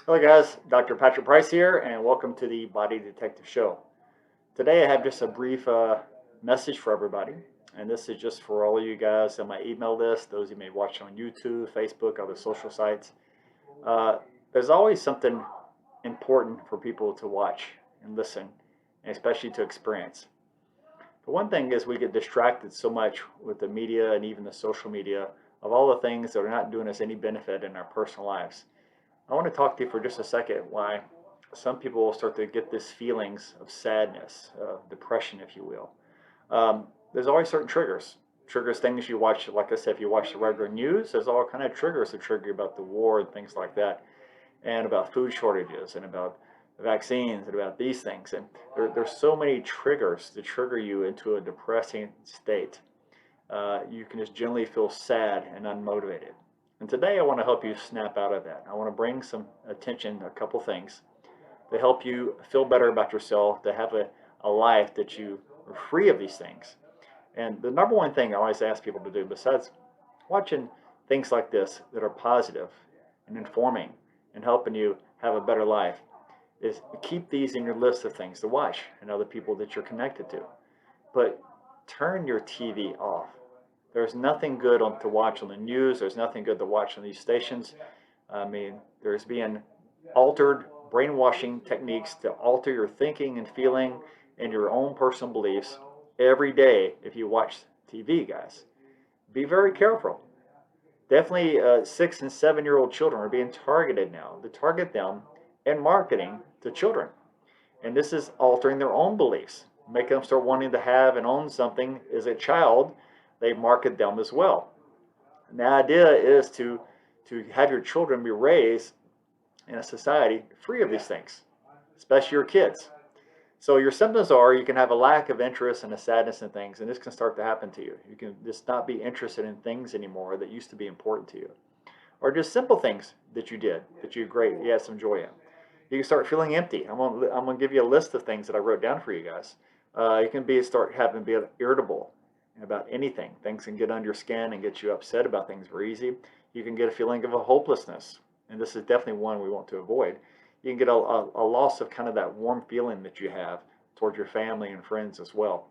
Hello guys, Dr. Patrick Price here and welcome to the Body Detective Show. Today I have just a brief message for everybody, and this is just for all of you guys on my email list, those you may watch on YouTube, Facebook, other social sites. There's always something important for people to watch and listen, and especially to experience. But one thing is we get distracted so much with the media and even the social media of all the things that are not doing us any benefit in our personal lives. I want to talk to you for just a second why some people will start to get this feelings of sadness, depression, if you will. There's always certain triggers things you watch. Like I said, if you watch the regular news, there's all kind of triggers that trigger you about the war and things like that, and about food shortages and about vaccines and about these things. And there's so many triggers to trigger you into a depressing state. You can just generally feel sad and unmotivated. And today I want to help you snap out of that. I want to bring some attention to a couple things to help you feel better about yourself, to have a life that you are free of these things. And the number one thing I always ask people to do, besides watching things like this that are positive and informing and helping you have a better life, is keep these in your list of things to watch and other people that you're connected to. But turn your TV off. There's nothing good to watch on the news. There's nothing good to watch on these stations. I mean, there's being altered brainwashing techniques to alter your thinking and feeling and your own personal beliefs every day if you watch TV, guys. Be very careful. Definitely 6 and 7-year-old children are being targeted now to target them and marketing to children. And this is altering their own beliefs, making them start wanting to have and own something as a child. They market them as well. And the idea is to have your children be raised in a society free of these things, especially your kids. So your symptoms are you can have a lack of interest and a sadness in things, and this can start to happen to you. You can just not be interested in things anymore that used to be important to you. Or just simple things that you did, that you had some joy in. You can start feeling empty. I'm gonna give you a list of things that I wrote down for you guys. You can start having to be irritable about anything. Things can get under your skin and get you upset about things very easy. You can get a feeling of a hopelessness, and this is definitely one we want to avoid. You can get a loss of kind of that warm feeling that you have towards your family and friends as well.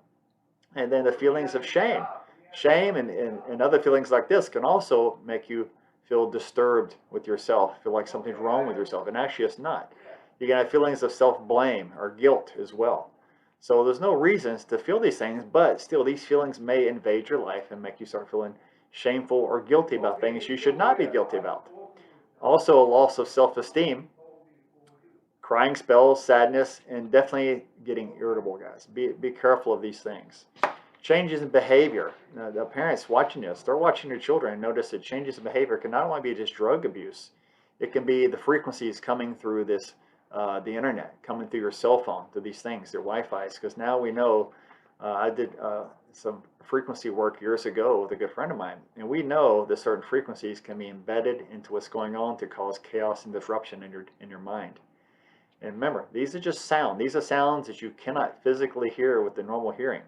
And then the feelings of shame. Shame and other feelings like this can also make you feel disturbed with yourself, feel like something's wrong with yourself, and actually it's not. You can have feelings of self-blame or guilt as well. So there's no reasons to feel these things, but still these feelings may invade your life and make you start feeling shameful or guilty about things you should not be guilty about. Also, a loss of self-esteem, crying spells, sadness, and definitely getting irritable, guys. Be careful of these things. Changes in behavior. The parents watching this, start watching your children and notice that changes in behavior can not only be just drug abuse, it can be the frequencies coming through the internet, coming through your cell phone, to these things, their Wi-Fi's. Because now we know, I did some frequency work years ago with a good friend of mine, and we know that certain frequencies can be embedded into what's going on to cause chaos and disruption in your mind. And remember, these are just sound. These are sounds that you cannot physically hear with the normal hearing.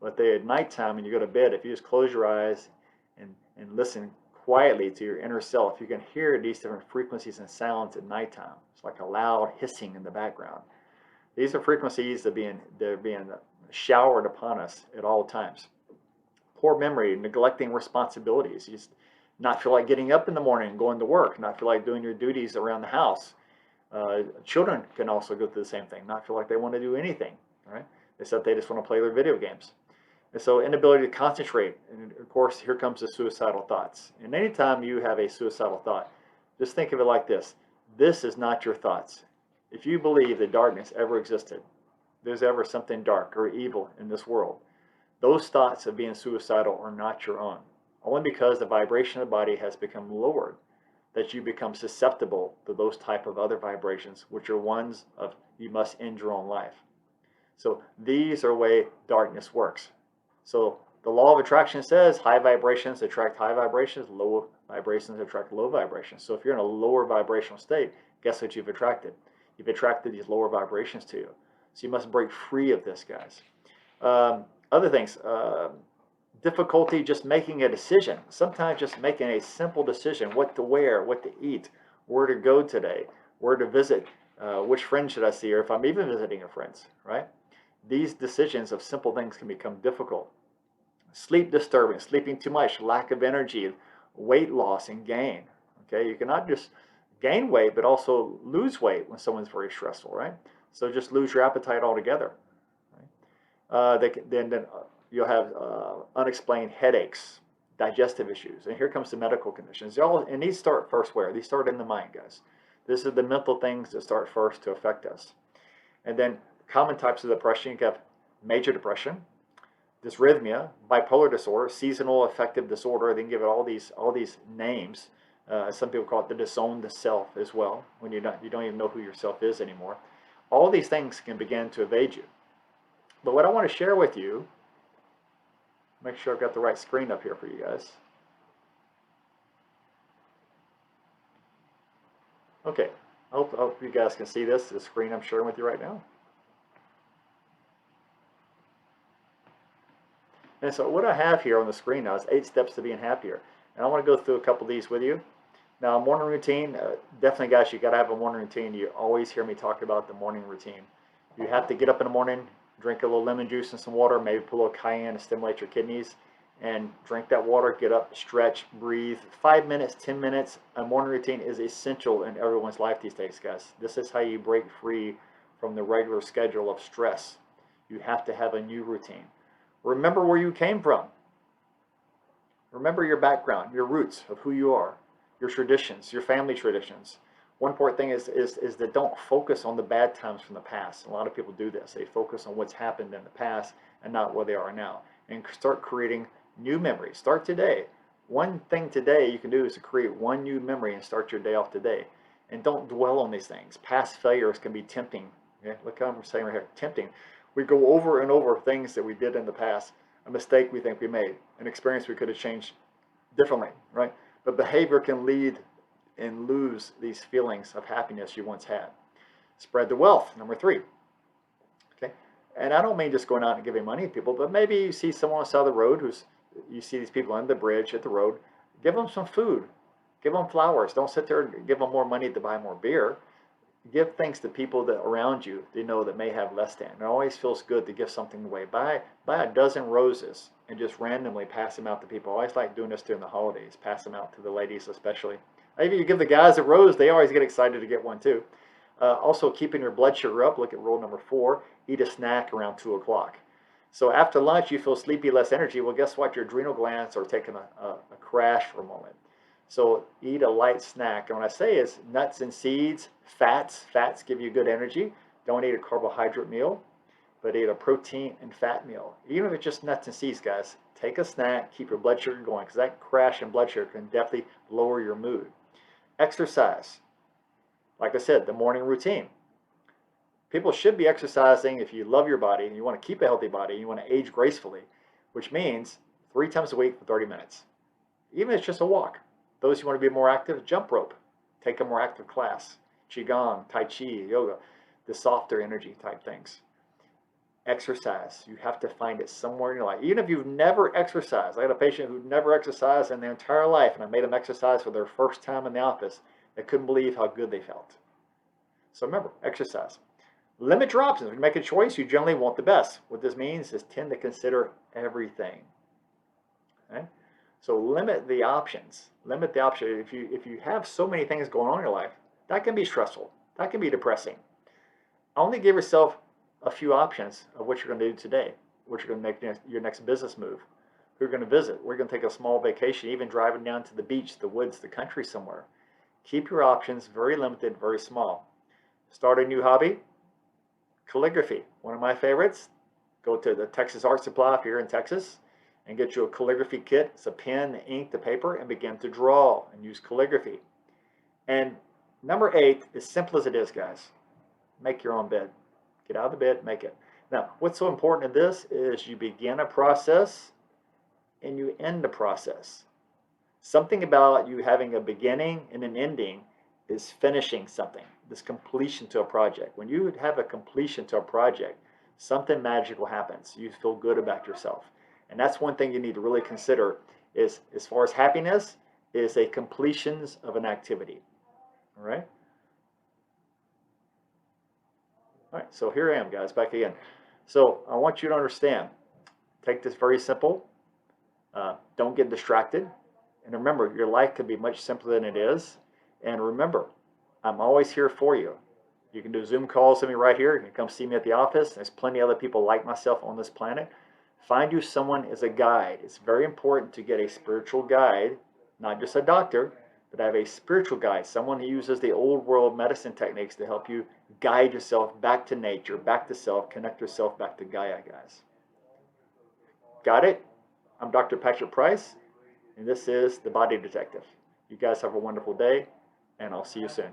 But they at nighttime when you go to bed, if you just close your eyes and listen quietly to your inner self, you can hear these different frequencies and sounds at nighttime. It's like a loud hissing in the background. These are frequencies that they're being showered upon us at all times. Poor memory, neglecting responsibilities. You just not feel like getting up in the morning and going to work, not feel like doing your duties around the house. Children can also go through the same thing, not feel like they want to do anything, right? Except they just want to play their video games. And so inability to concentrate, and of course here comes the suicidal thoughts. And anytime you have a suicidal thought, just think of it like this. This is not your thoughts. If you believe that darkness ever existed, there's ever something dark or evil in this world, those thoughts of being suicidal are not your own. Only because the vibration of the body has become lowered that you become susceptible to those type of other vibrations, which are ones of you must end your own life. So these are the way darkness works. So the law of attraction says high vibrations attract high vibrations, low vibrations attract low vibrations. So if you're in a lower vibrational state, guess what you've attracted? You've attracted these lower vibrations to you. So you must break free of this, guys. Other things, difficulty just making a decision. Sometimes just making a simple decision, what to wear, what to eat, where to go today, where to visit, which friends should I see, or if I'm even visiting a friend's, right? These decisions of simple things can become difficult. Sleep disturbance, sleeping too much, lack of energy, weight loss and gain. Okay, you cannot just gain weight, but also lose weight when someone's very stressful, right? So just lose your appetite altogether. Then you'll have unexplained headaches, digestive issues, and here comes the medical conditions. And these start first where? These start in the mind, guys. This is the mental things that start first to affect us. And then common types of depression, you can have major depression, dysrhythmia, bipolar disorder, seasonal affective disorder. They can give it all these names. Some people call it the disowned self as well, when you don't even know who yourself is anymore. All these things can begin to evade you. But what I want to share with you, make sure I've got the right screen up here for you guys. Okay, I hope you guys can see the screen I'm sharing with you right now. And so what I have here on the screen now is 8 steps to being happier. And I want to go through a couple of these with you. Now, morning routine, definitely, guys, you got to have a morning routine. You always hear me talk about the morning routine. You have to get up in the morning, drink a little lemon juice and some water, maybe put a little cayenne to stimulate your kidneys, and drink that water, get up, stretch, breathe. 5 minutes, 10 minutes. A morning routine is essential in everyone's life these days, guys. This is how you break free from the regular schedule of stress. You have to have a new routine. Remember where you came from. Remember your background, your roots of who you are, your traditions, your family traditions. One important thing is that don't focus on the bad times from the past. A lot of people do this. They focus on what's happened in the past and not where they are now. And start creating new memories. Start today. One thing today you can do is to create one new memory and start your day off today. And don't dwell on these things. Past failures can be tempting. Okay? Look how I'm saying right here, tempting. We go over and over things that we did in the past, a mistake we think we made, an experience we could have changed differently, right? But behavior can lead and lose these feelings of happiness you once had. Spread the wealth, number 3. Okay, and I don't mean just going out and giving money to people, but maybe you see someone on the side of the road you see these people on the bridge at the road, give them some food, give them flowers. Don't sit there and give them more money to buy more beer. Give things to people that around you that may have less than. It always feels good to give something away. Buy a dozen roses and just randomly pass them out to people. I always like doing this during the holidays, pass them out to the ladies especially. Maybe you give the guys a rose, they always get excited to get one too. Also, keeping your blood sugar up, look at rule number 4, eat a snack around 2 o'clock. So after lunch you feel sleepy, less energy. Well, guess what? Your adrenal glands are taking a crash for a moment. So eat a light snack. And when I say is nuts and seeds, fats give you good energy. Don't eat a carbohydrate meal, but eat a protein and fat meal. Even if it's just nuts and seeds, guys, take a snack, keep your blood sugar going, because that crash in blood sugar can definitely lower your mood. Exercise. Like I said, the morning routine. People should be exercising if you love your body and you want to keep a healthy body and you want to age gracefully, which means 3 times a week for 30 minutes. Even if it's just a walk. Those who want to be more active, jump rope. Take a more active class. Qigong, Tai Chi, yoga, the softer energy type things. Exercise. You have to find it somewhere in your life. Even if you've never exercised. I had a patient who never exercised in their entire life, and I made them exercise for their first time in the office. They couldn't believe how good they felt. So remember, exercise. Limit your options. When you make a choice, you generally want the best. What this means is tend to consider everything. Okay? So limit the options. Limit the option. If you have so many things going on in your life, that can be stressful. That can be depressing. Only give yourself a few options of what you're going to do today, what you're going to make your next business move, who you're going to visit, where you're going to take a small vacation, even driving down to the beach, the woods, the country somewhere. Keep your options very limited, very small. Start a new hobby. Calligraphy, one of my favorites. Go to the Texas Art Supply if you're in Texas and get you a calligraphy kit. It's a pen, the ink, the paper, and begin to draw and use calligraphy. And number 8, as simple as it is, guys, make your own bed. Get out of the bed, make it. Now, what's so important in this is you begin a process and you end the process. Something about you having a beginning and an ending is finishing something, this completion to a project. When you have a completion to a project, something magical happens. You feel good about yourself. And that's one thing you need to really consider is, as far as happiness, is a completions of an activity. All right? All right, so here I am, guys, back again. So I want you to understand, take this very simple. Don't get distracted. And remember, your life could be much simpler than it is. And remember, I'm always here for you. You can do Zoom calls with me right here. You can come see me at the office. There's plenty of other people like myself on this planet. Find you someone as a guide. It's very important to get a spiritual guide, not just a doctor, but have a spiritual guide, someone who uses the old world medicine techniques to help you guide yourself back to nature, back to self, connect yourself back to Gaia, guys. Got it? I'm Dr. Patrick Price, and this is The Body Detective. You guys have a wonderful day, and I'll see you soon.